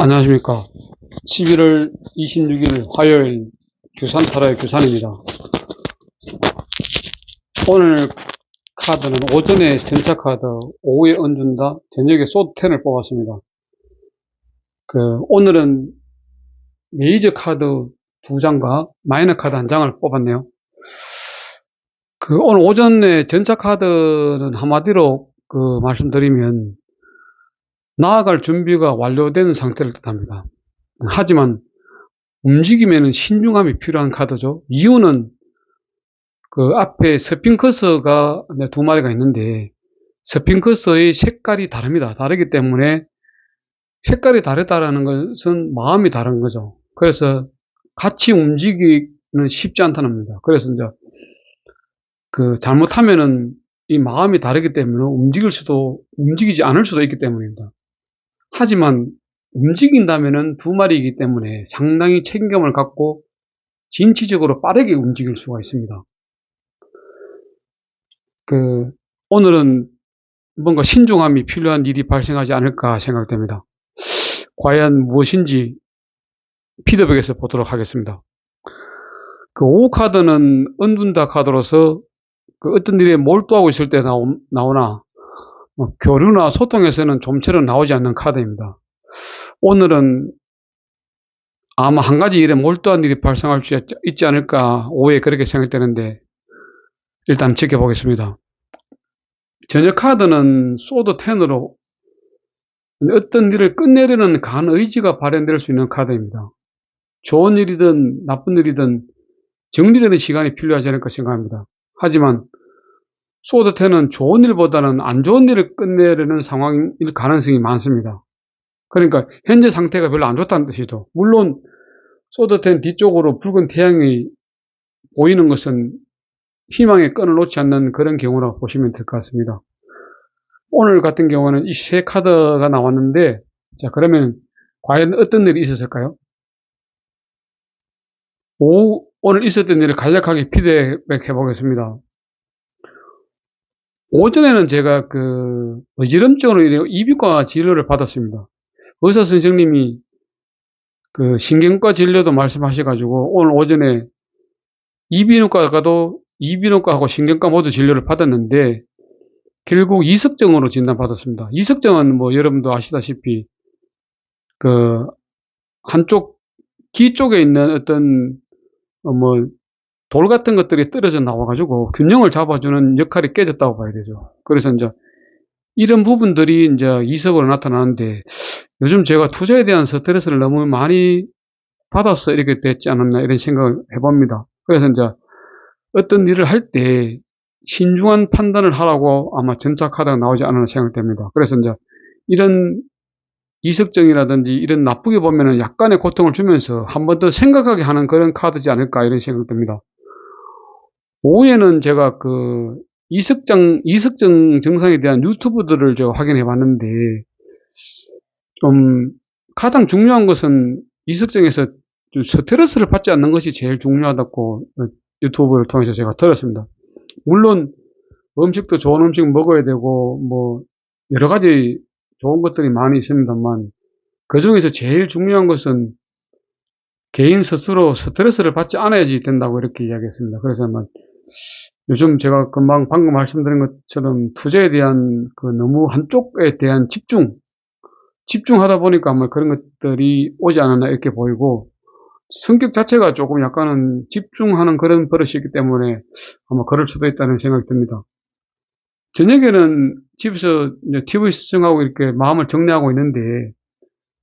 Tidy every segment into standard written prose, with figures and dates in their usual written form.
안녕하십니까. 11월 26일 화요일 규산타로의 규산입니다. 오늘 카드는 오전에 전차카드, 오후에 은준다, 저녁에 소드10을 뽑았습니다. 오늘은 메이저 카드 2장과 마이너 카드 1장을 뽑았네요. 오늘 오전에 전차카드는 한마디로 말씀드리면 나아갈 준비가 완료된 상태를 뜻합니다. 하지만 움직임에는 신중함이 필요한 카드죠. 이유는 앞에 스핑크스가 2마리가 있는데 스핑크스의 색깔이 다릅니다. 다르기 때문에 색깔이 다르다라는 것은 마음이 다른 거죠. 그래서 같이 움직이기는 쉽지 않다는 겁니다. 그래서 이제 잘못하면은 이 마음이 다르기 때문에 움직이지 않을 수도 있기 때문입니다. 하지만 움직인다면은 2마리이기 때문에 상당히 책임감을 갖고 진취적으로 빠르게 움직일 수가 있습니다. 오늘은 뭔가 신중함이 필요한 일이 발생하지 않을까 생각됩니다. 과연 무엇인지 피드백에서 보도록 하겠습니다. 5 카드는 은둔다 카드로서 어떤 일에 몰두하고 있을 때 나오나 교류나 소통에서는 좀처럼 나오지 않는 카드입니다. 오늘은 아마 한 가지 일에 몰두한 일이 발생할 수 있지 않을까 오후에 그렇게 생각되는데 일단 지켜보겠습니다. 저녁 카드는 소드 10으로 어떤 일을 끝내려는 강한 의지가 발현될 수 있는 카드입니다. 좋은 일이든 나쁜 일이든 정리되는 시간이 필요하지 않을까 생각합니다. 하지만 소드 10은 좋은 일보다는 안 좋은 일을 끝내려는 상황일 가능성이 많습니다. 그러니까 현재 상태가 별로 안 좋다는 뜻이죠. 물론 소드 10 뒤쪽으로 붉은 태양이 보이는 것은 희망의 끈을 놓지 않는 그런 경우라고 보시면 될 것 같습니다. 오늘 같은 경우는 이 세 카드가 나왔는데, 자, 그러면 과연 어떤 일이 있었을까요? 오늘 있었던 일을 간략하게 피드백 해보겠습니다. 오전에는 제가 어지럼증으로 이비인후과 진료를 받았습니다. 의사 선생님이 신경과 진료도 말씀하셔가지고 오늘 오전에 이비인후과하고 신경과 모두 진료를 받았는데 결국 이석증으로 진단받았습니다. 이석증은 여러분도 아시다시피 한쪽 귀 쪽에 있는 어떤 돌 같은 것들이 떨어져 나와가지고 균형을 잡아주는 역할이 깨졌다고 봐야 되죠. 그래서 이제 이런 부분들이 이제 이석으로 나타나는데 요즘 제가 투자에 대한 스트레스를 너무 많이 받아서 이렇게 됐지 않았나 이런 생각을 해봅니다. 그래서 이제 어떤 일을 할 때 신중한 판단을 하라고 아마 전차 카드가 나오지 않았나 생각됩니다. 그래서 이제 이런 이석증이라든지 이런 나쁘게 보면은 약간의 고통을 주면서 한 번 더 생각하게 하는 그런 카드지 않을까 이런 생각됩니다. 오후에는 제가 이석증 증상에 대한 유튜브들을 제가 확인해 봤는데 가장 중요한 것은 이석증에서 스트레스를 받지 않는 것이 제일 중요하다고 유튜브를 통해서 제가 들었습니다. 물론 음식도 좋은 음식 먹어야 되고 여러 가지 좋은 것들이 많이 있습니다만 그 중에서 제일 중요한 것은 개인 스스로 스트레스를 받지 않아야지 된다고 이렇게 이야기했습니다. 그래서 요즘 제가 방금 말씀드린 것처럼 투자에 대한 너무 한쪽에 대한 집중하다 보니까 아마 그런 것들이 오지 않았나 이렇게 보이고 성격 자체가 조금 약간은 집중하는 그런 버릇이기 때문에 아마 그럴 수도 있다는 생각이 듭니다. 저녁에는 집에서 이제 TV 시청하고 이렇게 마음을 정리하고 있는데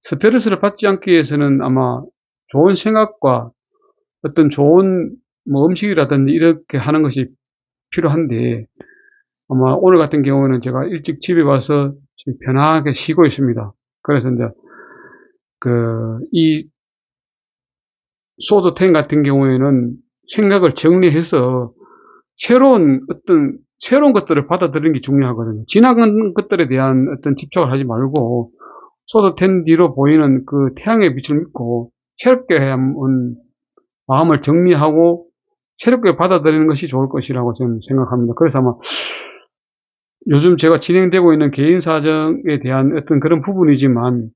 스트레스를 받지 않기 위해서는 아마 좋은 생각과 어떤 좋은 음식이라든지 이렇게 하는 것이 필요한데 아마 오늘 같은 경우는 제가 일찍 집에 와서 지금 편하게 쉬고 있습니다. 그래서 이제 이 소드 10 같은 경우에는 생각을 정리해서 새로운 것들을 받아들이는 게 중요하거든요. 지나간 것들에 대한 어떤 집착을 하지 말고 소드 10 뒤로 보이는 태양의 빛을 믿고 새롭게 한번 마음을 정리하고 새롭게 받아들이는 것이 좋을 것이라고 저는 생각합니다. 그래서 아마 요즘 제가 진행되고 있는 개인 사정에 대한 어떤 그런 부분이지만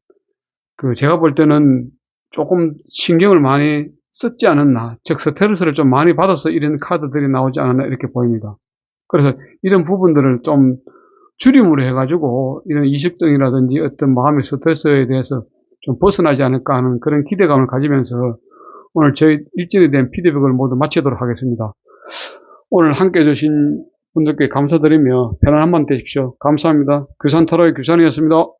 제가 볼 때는 조금 신경을 많이 썼지 않았나, 즉 스트레스를 좀 많이 받아서 이런 카드들이 나오지 않았나 이렇게 보입니다. 그래서 이런 부분들을 좀 줄임으로 해가지고 이런 이식증이라든지 어떤 마음의 스트레스에 대해서 좀 벗어나지 않을까 하는 그런 기대감을 가지면서 오늘 저희 일정에 대한 피드백을 모두 마치도록 하겠습니다. 오늘 함께 해주신 분들께 감사드리며 편안한 밤 되십시오. 감사합니다. 규산타로의 규산이었습니다.